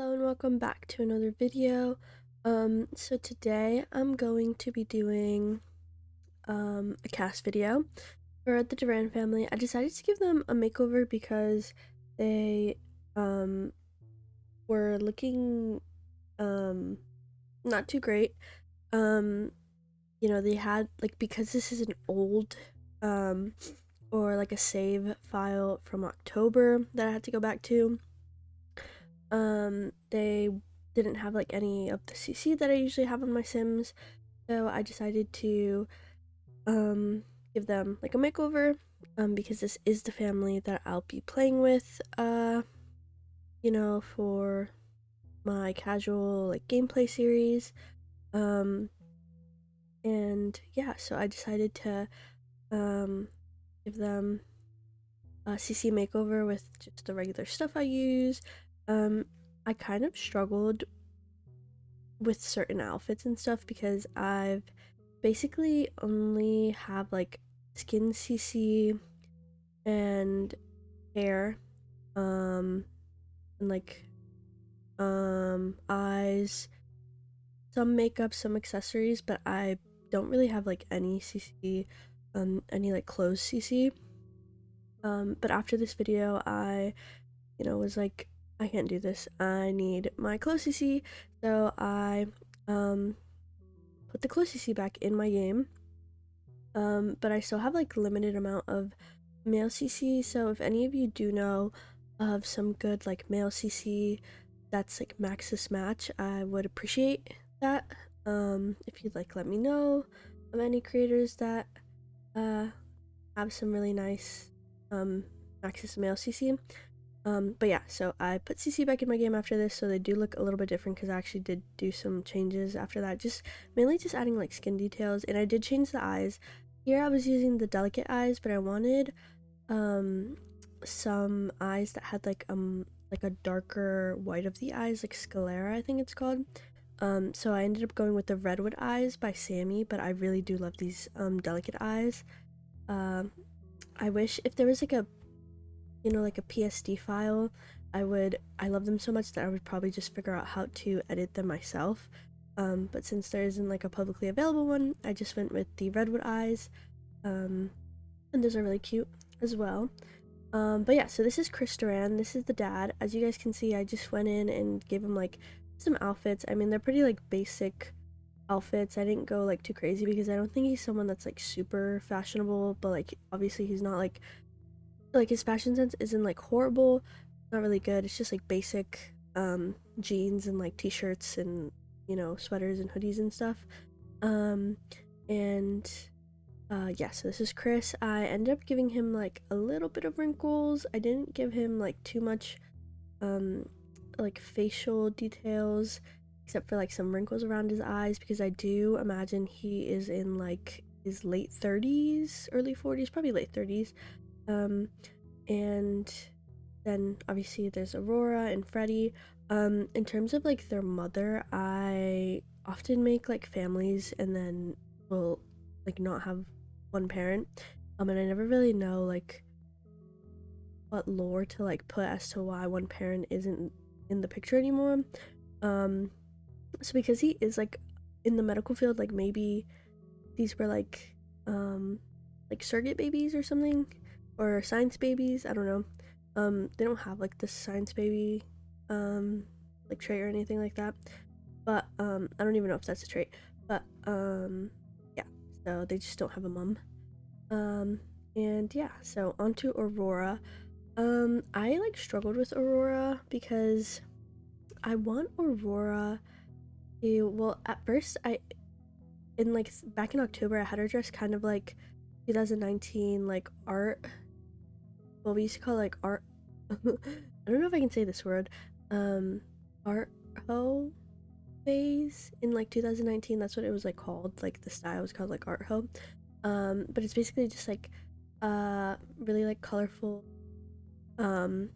Hello and welcome back to another video. So today I'm going to be doing a CAS video for the Duran family. I decided to give them a makeover because they were looking not too great. They had because this is an old or like a save file from October that I had to go back to. They didn't have like any of the CC that I usually have on my Sims, so I decided to give them like a makeover because this is the family that I'll be playing with for my casual like gameplay series. And yeah, so I decided to give them a CC makeover with just the regular stuff I use. I kind of struggled with certain outfits and stuff because I've basically only have like skin CC and hair, and like eyes, some makeup, some accessories, but I don't really have like any CC, any like clothes CC. But after this video, I was like, I can't do this. I need my clothes CC, so I put the clothes CC back in my game. But I still have like limited amount of male CC, so if any of you do know of some good like male CC that's like maxis match, I would appreciate that. If you'd like let me know of any creators that have some really nice maxis male CC. But yeah, so I put CC back in my game after this, so they do look a little bit different because I actually did do some changes after that, mainly just adding like skin details, and I did change the eyes. Here I was using the delicate eyes, but I wanted some eyes that had like a darker white of the eyes, like sclera I think it's called. So I ended up going with the redwood eyes by Sammy, but I really do love these delicate eyes. I wish if there was like a like a PSD file, I love them so much that I would probably just figure out how to edit them myself. But since there isn't like a publicly available one, I just went with the redwood eyes, and those are really cute as well. But yeah, so this is Chris Duran, this is the dad. As you guys can see, I just went in and gave him like some outfits. I mean, they're pretty like basic outfits. I didn't go like too crazy because I don't think he's someone that's like super fashionable, but like obviously he's not like his fashion sense isn't like horrible, not really good. It's just like basic jeans and like t-shirts and sweaters and hoodies and stuff. Yeah, so this is Chris. I ended up giving him like a little bit of wrinkles. I didn't give him like too much like facial details, except for like some wrinkles around his eyes, because I do imagine he is in like his late 30s, early 40s, probably late 30s. And then obviously there's Aurora and Freddie. In terms of like their mother, I often make like families and then will like not have one parent. And I never really know like what lore to like put as to why one parent isn't in the picture anymore. So because he is like in the medical field, like maybe these were like surrogate babies or something, or science babies, I don't know. They don't have like the science baby like trait or anything like that, but I don't even know if that's a trait, but yeah, so they just don't have a mom. And yeah, so onto Aurora. I like struggled with Aurora because I want Aurora to, well, at first back in October I had her dress kind of like 2019 like art, what we used to call like art I don't know if I can say this word, art ho phase in like 2019. That's what it was like called, like the style was called like art ho. But it's basically just like really like colorful, or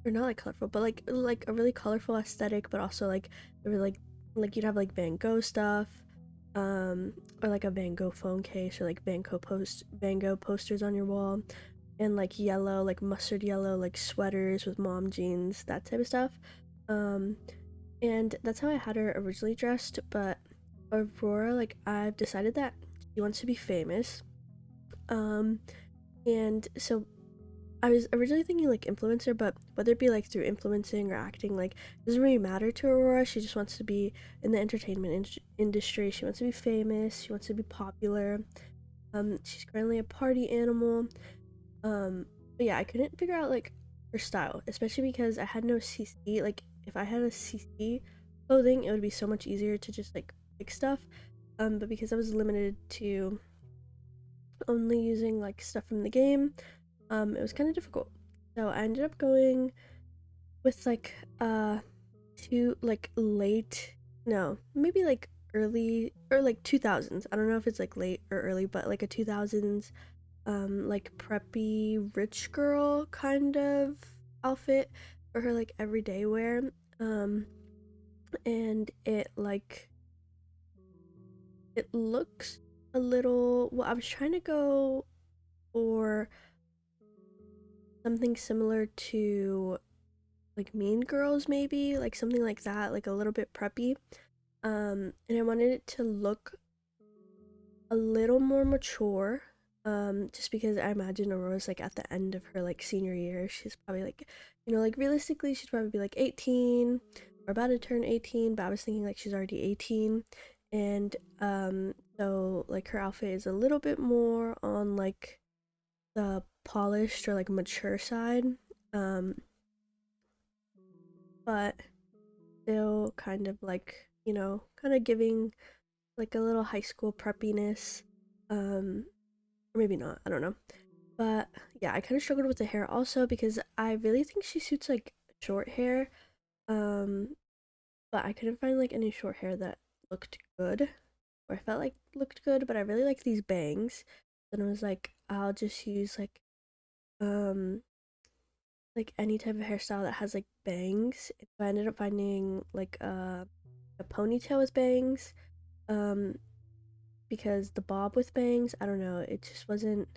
not like colorful, but like a really colorful aesthetic, but also like really like you'd have like Van Gogh stuff, or like a Van Gogh phone case, or like Van Gogh posters on your wall, and like yellow, like mustard yellow, like sweaters with mom jeans, that type of stuff. Um, and that's how I had her originally dressed, but Aurora, like, I've decided that she wants to be famous. Um, and so I was originally thinking like influencer, but whether it be like through influencing or acting, like, it doesn't really matter to Aurora. She just wants to be in the entertainment industry. She wants to be famous. She wants to be popular. She's currently a party animal. But yeah, I couldn't figure out like her style, especially because I had no CC. Like, if I had a CC clothing, it would be so much easier to just like pick stuff. But because I was limited to only using like stuff from the game, it was kind of difficult. So I ended up going with like two like late, no, maybe like early or like 2000s. I don't know if it's like late or early, but like a 2000s like preppy rich girl kind of outfit for her like everyday wear. And it looks a little, well, I was trying to go for something similar to like Mean Girls, maybe like something like that, like a little bit preppy. And I wanted it to look a little more mature. Just because I imagine Aurora's like at the end of her like senior year. She's probably like, like realistically, she'd probably be like 18 or about to turn 18, but I was thinking like she's already 18. And so like her outfit is a little bit more on like the polished or like mature side. Um, but still kind of like, kind of giving like a little high school preppiness. Or maybe not, I don't know. But yeah, I kind of struggled with the hair also because I really think she suits like short hair. Um, but I couldn't find like any short hair that looked good or I felt like looked good, but I really like these bangs. Then I was like, I'll just use um like any type of hairstyle that has like bangs. So I ended up finding like a ponytail with bangs. Um, because the bob with bangs, I don't know, it just wasn't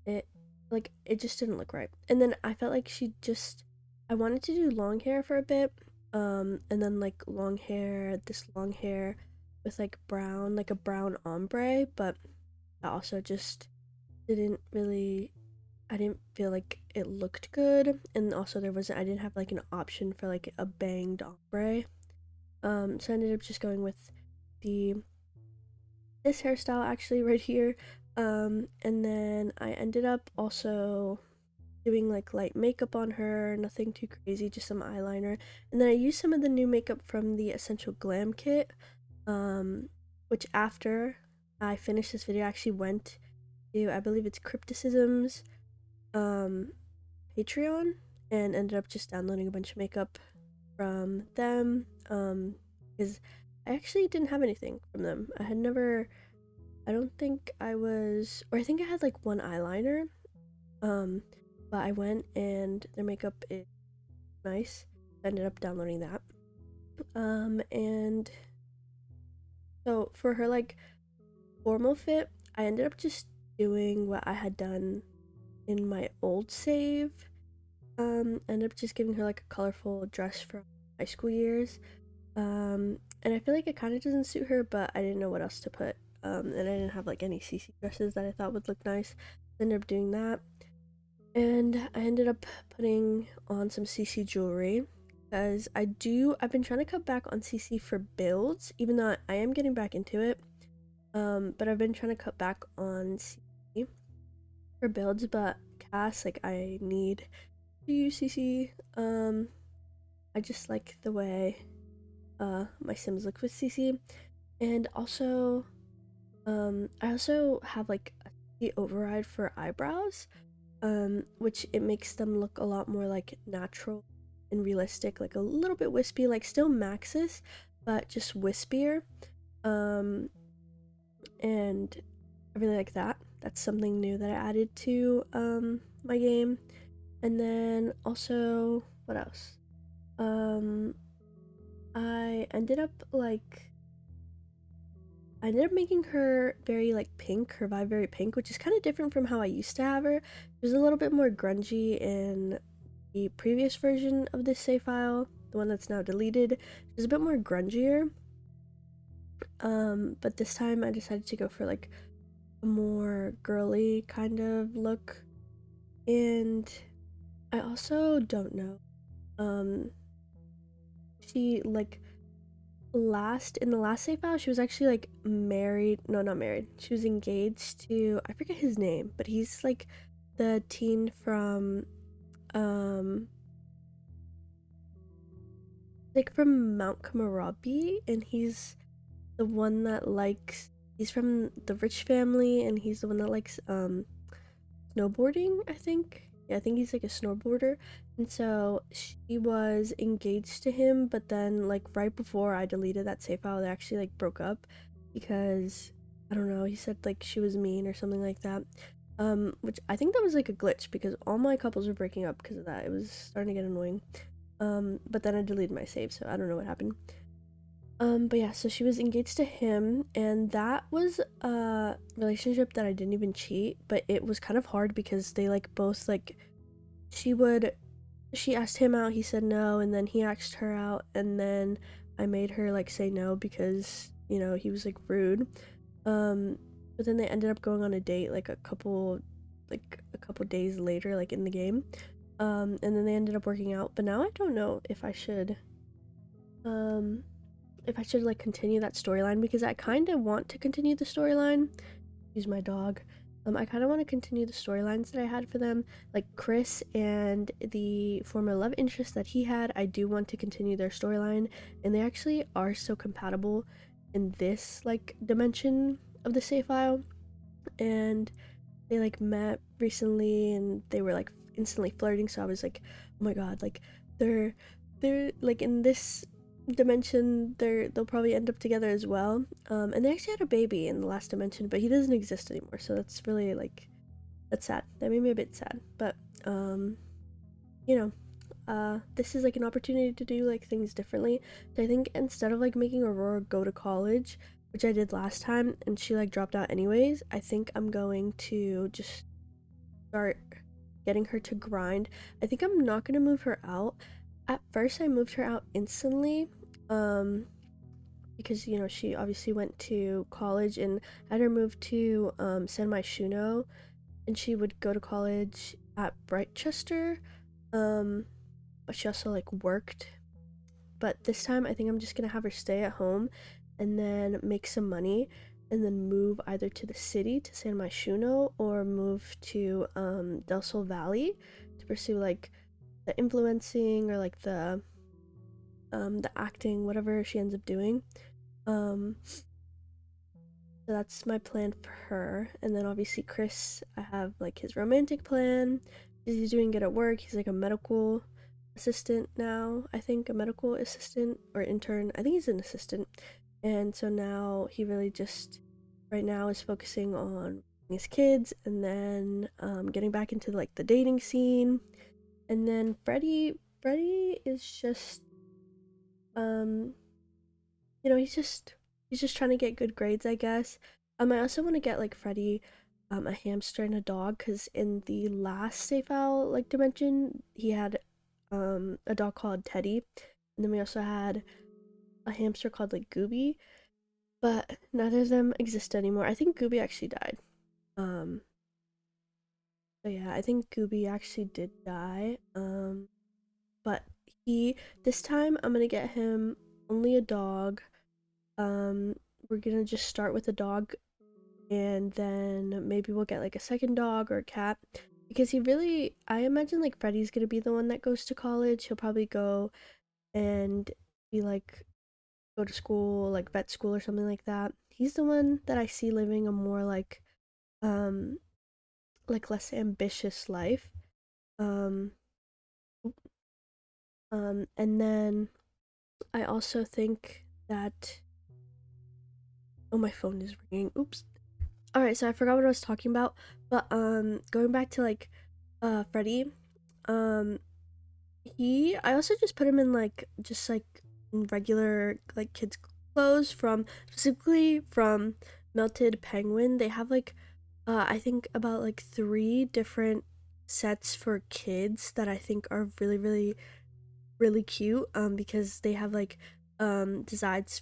it like it just didn't look right. And then I felt like I wanted to do long hair for a bit. And then like this long hair with like brown, like a brown ombre, but I also just didn't really I didn't feel like it looked good. And also I didn't have like an option for like a banged ombre. So I ended up just going with the this hairstyle actually right here. And then I ended up also doing like light makeup on her, nothing too crazy, just some eyeliner. And then I used some of the new makeup from the Essential Glam Kit, which after I finished this video, I actually went to, I believe it's Crypticism's Patreon and ended up just downloading a bunch of makeup from them, because I actually didn't have anything from them. I don't think or I think I had like one eyeliner, but I went and their makeup is nice. I ended up downloading that. And so for her like formal fit, I ended up just doing what I had done in my old save. Ended up just giving her like a colorful dress from high school years. And I feel like it kind of doesn't suit her, but I didn't know what else to put. And I didn't have like any CC dresses that I thought would look nice. I ended up doing that. And I ended up putting on some CC jewelry because I've been trying to cut back on CC for builds, even though I am getting back into it. But I've been trying to cut back on CC for builds, but CAS, like, I need to use CC. I just like the way my Sims look with CC. And also, I also have like a CC override for eyebrows. Which it makes them look a lot more like natural and realistic, like a little bit wispy, like still Maxis, but just wispier. And I really like that. That's something new that I added to my game. And then also, what else? I ended up making her very like pink, her vibe very pink, which is kind of different from how I used to have her. It was a little bit more grungy in the previous version of this save file. the one that's now deleted. She's a bit more grungier. But this time I decided to go for like a more girly kind of look. And I also don't know. She like in the last save file, she was actually like married. No, not married. She was engaged to, I forget his name, but he's like the teen from like from Mount Kamarabi, and he's the one that likes, he's from the rich family, and he's the one that likes snowboarding, I think. Yeah, I think he's like a snowboarder. And so she was engaged to him, but then like right before I deleted that save file, they actually like broke up because I don't know, he said like she was mean or something like that. Which I think that was like a glitch because all my couples were breaking up because of that. It was starting to get annoying. But then I deleted my save, so I don't know what happened. But yeah, so she was engaged to him, and that was a relationship that I didn't even cheat, but it was kind of hard because they like both like she asked him out, he said no, and then he asked her out, and then I made her like say no because, you know, he was like rude. But then they ended up going on a date like a couple days later, like in the game. And then they ended up working out, but now I don't know if I should like continue that storyline because I kind of want to continue the storyline. Use my dog. I kind of want to continue the storylines that I had for them, like Chris and the former love interest that he had. I do want to continue their storyline, and they actually are so compatible in this like dimension of the save file. And they like met recently, and they were like instantly flirting. So I was like, oh my god, like they're like in this dimension they'll probably end up together as well. And they actually had a baby in the last dimension, but he doesn't exist anymore, so that's really like, that's sad. That made me a bit sad. But you know, this is like an opportunity to do like things differently. So I think instead of like making Aurora go to college, which I did last time and she like dropped out anyways, I think I'm going to just start getting her to grind. I think I'm not going to move her out. At first I moved her out instantly, because, you know, she obviously went to college, and I had her move to sammi-xox, and she would go to college at Brightchester, but she also like worked. But this time I think I'm just gonna have her stay at home and then make some money and then move either to the city to sammi-xox or move to Del Sol Valley to pursue like the influencing or like the acting, whatever she ends up doing. So that's my plan for her. And then obviously Chris, I have like his romantic plan. He's doing good at work. He's like a medical assistant now, I think, a medical assistant or intern. I think he's an assistant. And so now he really just right now is focusing on his kids, and then getting back into like the dating scene. And then Freddie is just you know, he's just trying to get good grades, I guess. I also want to get like Freddie a hamster and a dog, because in the last save file like dimension he had a dog called Teddy, and then we also had a hamster called like Gooby, but neither of them exist anymore. I think Gooby actually died. So yeah, I think Gooby actually did die. But this time I'm gonna get him only a dog. We're gonna just start with a dog, and then maybe we'll get like a second dog or a cat, because I imagine like Freddie's gonna be the one that goes to college. He'll probably go and be like, go to school, like vet school or something like that. He's the one that I see living a more um like less ambitious life. um and then I also think that, oh, my phone is ringing, oops. All right, so I forgot what I was talking about, but going back to like Freddie, um I also just put him in like just like regular like kids clothes, from specifically from Melted Penguin. They have like I think about like 3 different sets for kids that I think are really really cute because they have like designs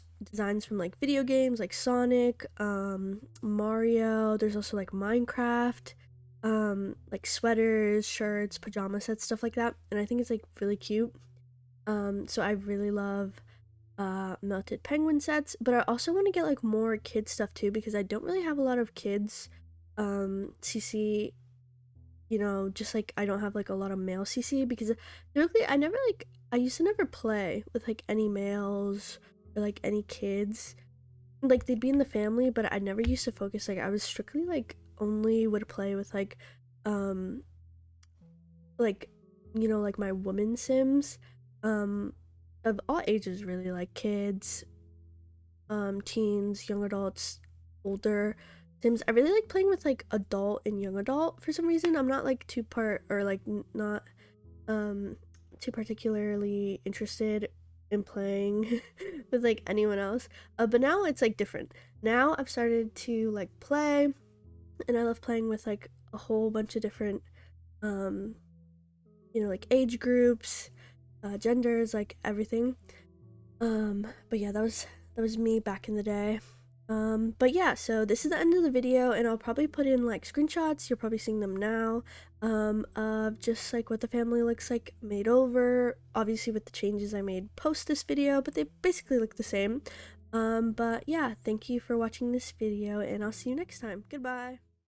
from like video games like Sonic, Mario. There's also like Minecraft, like sweaters, shirts, pajama sets, stuff like that. And I think it's like really cute. So I really love melted penguin sets, but I also want to get like more kid stuff too because I don't really have a lot of kids CC, you know, just like I don't have like a lot of male CC because typically I used to never play with like any males or like any kids. Like they'd be in the family, but I never used to focus. Like I was strictly like only would play with um like you know like my woman sims um of all ages really, like kids, teens, young adults, older sims. I really like playing with like adult and young adult for some reason. I'm not like too part or like not um too particularly interested in playing with like anyone else. But now it's like different. Now I've started to like play, and I love playing with like a whole bunch of different um you know like age groups, genders, like everything. But yeah, that was me back in the day. But yeah, so this is the end of the video, and I'll probably put in like screenshots, you're probably seeing them now, of just like what the family looks like made over, obviously with the changes I made post this video, but they basically look the same. But yeah, thank you for watching this video, and I'll see you next time. Goodbye.